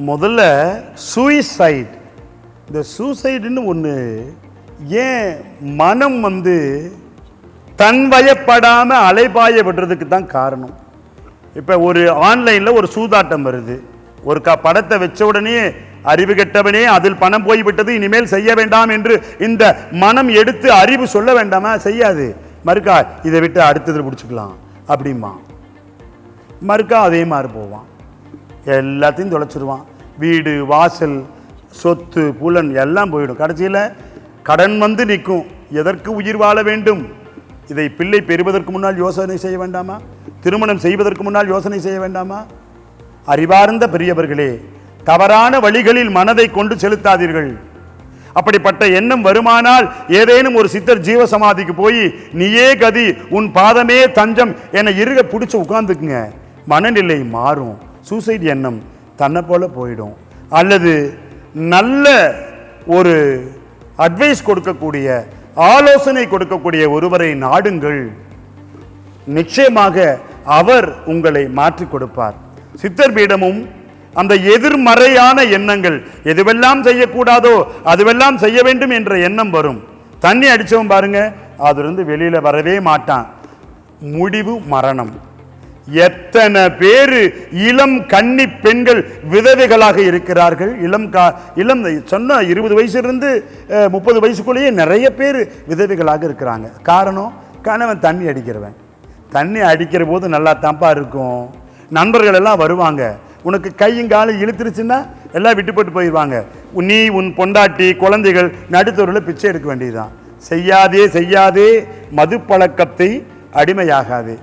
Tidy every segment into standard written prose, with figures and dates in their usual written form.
முதல்ல சூசைட். இந்த சூசைடுன்னு ஒன்று ஏன் மனம் தன் வயப்படாமல் அலைபாய விடுறதுக்கு தான் காரணம். இப்போ ஒரு ஆன்லைனில் ஒரு சூதாட்டம் வருது, ஒரு படத்தை வச்ச உடனே அறிவு கெட்டவனே அதில் பணம் போய்விட்டது, இனிமேல் செய்ய வேண்டாம் என்று இந்த மனம் எடுத்து அறிவு சொல்ல வேண்டாமா? செய்யாது. மறுக்கா இதை விட்டு அடுத்தது பிடிச்சிக்கலாம் அப்படிமா, மறுக்கா அதே மாதிரி போவான், எல்லாத்தையும் தொலைச்சிடுவான். வீடு வாசல் சொத்து புலன் எல்லாம் போயிடும். கடைசியில் கடன் நிற்கும். எதற்கு உயிர் வாழ வேண்டும்? இதை பிள்ளை பெறுவதற்கு முன்னால் யோசனை செய்ய வேண்டாமா? திருமணம் செய்வதற்கு முன்னால் யோசனை செய்ய வேண்டாமா? அறிவார்ந்த பெரியவர்களே, தவறான வழிகளில் மனதை கொண்டு செலுத்தாதீர்கள். அப்படிப்பட்ட எண்ணம் வருமானால் ஏதேனும் ஒரு சித்தர் ஜீவசமாதிக்கு போய் நீயே கதி, உன் பாதமே தஞ்சம் என இருக பிடிச்சி உட்கார்ந்துக்குங்க. மனநிலை மாறும். சூசைட் எண்ணம் தன்னை போல போயிடும். அல்லது நல்ல ஒரு அட்வைஸ் கொடுக்கக்கூடிய, ஆலோசனை கொடுக்கக்கூடிய ஒருவரை நாடுங்கள். நிச்சயமாக அவர் உங்களை மாற்றி கொடுப்பார். சித்தர் பீடமும் அந்த எதிர்மறையான எண்ணங்கள், எதுவெல்லாம் செய்யக்கூடாதோ அதுவெல்லாம் செய்ய வேண்டும் என்ற எண்ணம் வரும். தண்ணி அடிச்சவன் பாருங்க, அதிலிருந்து வெளியில வரவே மாட்டான். முடிவு மரணம். எத்தனை பேரு இளம் கன்னி பெண்கள் விதவைகளாக இருக்கிறார்கள். இளம் சொன்ன 20 வயசுலேருந்து 30 வயசுக்குள்ளேயே நிறைய பேர் விதவைகளாக இருக்கிறாங்க. காரணம், கணவன் தண்ணி அடிக்கிறவன். தண்ணி அடிக்கிற போது நல்லா தான்ப்பா இருக்கும். நண்பர்கள் எல்லாம் வருவாங்க, உனக்கு கையுங்காலும் இழுத்துருச்சுன்னா எல்லாம் விட்டு போட்டு போயிடுவாங்க. நீ உன் பொண்டாட்டி குழந்தைகள் நடுத்தூரில் பிச்சை எடுக்க வேண்டியதுதான். செய்யாதே செய்யாதே, மது பழக்கத்தை அடிமையாகாதே.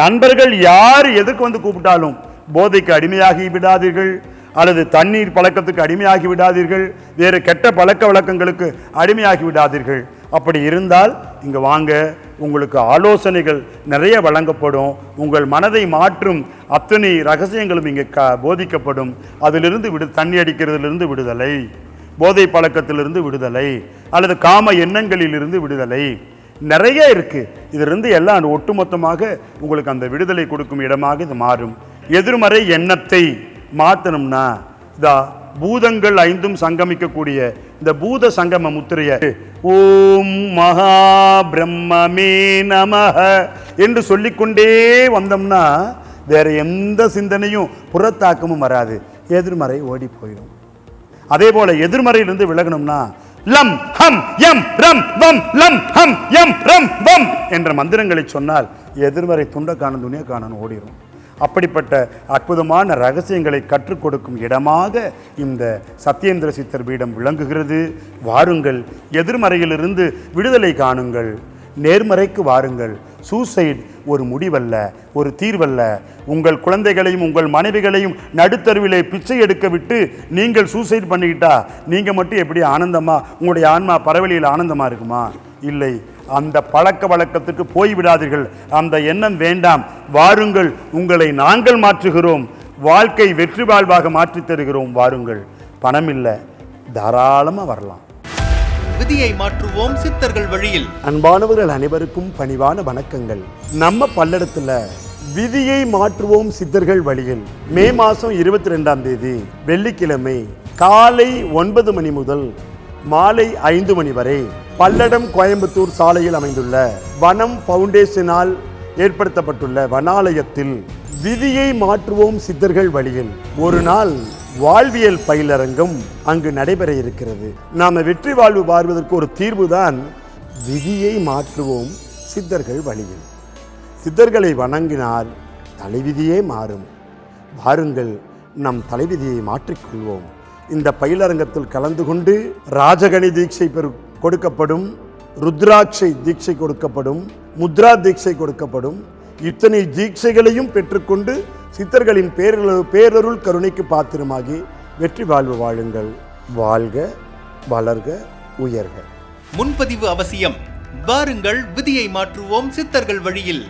நண்பர்கள் யார் எதுக்கு கூப்பிட்டாலும் போதைக்கு அடிமையாகி விடாதீர்கள், அல்லது தண்ணீர் பழக்கத்துக்கு அடிமையாகி விடாதீர்கள், வேறு கெட்ட பழக்க வழக்கங்களுக்கு அடிமையாகி விடாதீர்கள். அப்படி இருந்தால் இங்கே வாங்க, உங்களுக்கு ஆலோசனைகள் நிறைய வழங்கப்படும். உங்கள் மனதை மாற்றும் அத்தனை ரகசியங்களும் இங்கே போதிக்கப்படும். அதிலிருந்து தண்ணி அடிக்கிறதுலேருந்து விடுதலை, போதை பழக்கத்திலிருந்து விடுதலை, அல்லது காம எண்ணங்களிலிருந்து விடுதலை, நிறைய இருக்குது. இதிலிருந்து எல்லாம் ஒட்டுமொத்தமாக உங்களுக்கு அந்த விடுதலை கொடுக்கும் இடமாக இது மாறும். எதிர்மறை எண்ணத்தை மாற்றணும்னா பூதங்கள் 5 சங்கமிக்கக்கூடிய இந்த பூத சங்கம முத்திரைய ஓம் மகா பிரம்மே நமஹ என்று சொல்லிக்கொண்டே வந்தோம்னா வேற எந்த சிந்தனையும் புறத்தாக்கமும் வராது. எதிர்மறை ஓடி போயிடும். அதே போல எதிர்மறையிலிருந்து விலகணும்னா லம் ஹம் யம் ரம் வம் லம் ஹம் யம் ரம் வம் என்ற மந்திரங்களை சொன்னால் எதிர்மறை துண்ட காணும் துணியை காணணும் ஓடிடும். அப்படிப்பட்ட அற்புதமான ரகசியங்களை கற்றுக் கொடுக்கும் இடமாக இந்த சத்யேந்திர சித்தர் பீடம் விளங்குகிறது. வாருங்கள், எதிர்மறையிலிருந்து விடுதலை காணுங்கள், நேர்மறைக்கு வாருங்கள். சூசைட் ஒரு முடிவல்ல, ஒரு தீர்வல்ல. உங்கள் குழந்தைகளையும் உங்கள் மனைவிகளையும் நடுத்தருவிலே பிச்சை எடுக்க விட்டு நீங்கள் சூசைட் பண்ணிக்கிட்டா நீங்கள் மட்டும் எப்படி ஆனந்தமா, உங்களுடைய ஆன்மா பரவலியில் ஆனந்தமாக இருக்குமா? இல்லை. அந்த பழக்க வழக்கத்துக்கு போய்விடாதீர்கள். அந்த எண்ணம் வேண்டாம். வாருங்கள், உங்களை நாங்கள் மாற்றுகிறோம். வாழ்க்கை வெற்றி வாழ்வாக மாற்றி தருகிறோம். வாருங்கள். பணம் இல்லை, தாராளமாக வரலாம். விதியை மாற்றுவோம் சித்தர்கள் வழியில். அன்பானவர்கள் அனைவருக்கும் பணிவான வணக்கங்கள். நம்ம பல்லடத்துல விதியை மாற்றுவோம் சித்தர்கள் வழியில் மே மாதம் 22ஆம் தேதி வெள்ளிக்கிழமை காலை 9 மணி முதல் மாலை 5 மணி வரை பல்லடம் கோயம்புத்தூர் சாலையில் அமைந்துள்ள வனம் ஃபவுண்டேஷனால் ஏற்படுத்தப்பட்டுள்ள வனாலயத்தில் விதியை மாற்றுவோம் சித்தர்கள் வழியில் ஒரு நாள் வாழ்வியல் பயிலரங்கம் அங்கு நடைபெற இருக்கிறது. நாம வெற்றி வாழ்வு வாழ்வதற்கு ஒரு தீர்வுதான் விதியை மாற்றுவோம் சித்தர்கள் வழியில். சித்தர்களை வணங்கினால் தலைவிதியே மாறும். வாருங்கள், நம் தலைவிதியை மாற்றிக்கொள்வோம். இந்த பயிலரங்கத்தில் கலந்து கொண்டு ராஜகணி தீட்சை கொடுக்கப்படும், ருத்ராட்சை தீட்சை கொடுக்கப்படும், முத்ரா தீட்சை கொடுக்கப்படும். இத்தனை தீட்சைகளையும் பெற்றுக்கொண்டு சித்தர்களின் பேரருள் கருணைக்கு பாத்திரமாகி வெற்றி வாழ்வு வாழுங்கள். வாழ்க, வளர்க, உயர்க. முன்பதிவு அவசியம். வாருங்கள், விதியை மாற்றுவோம் சித்தர்கள் வழியில்.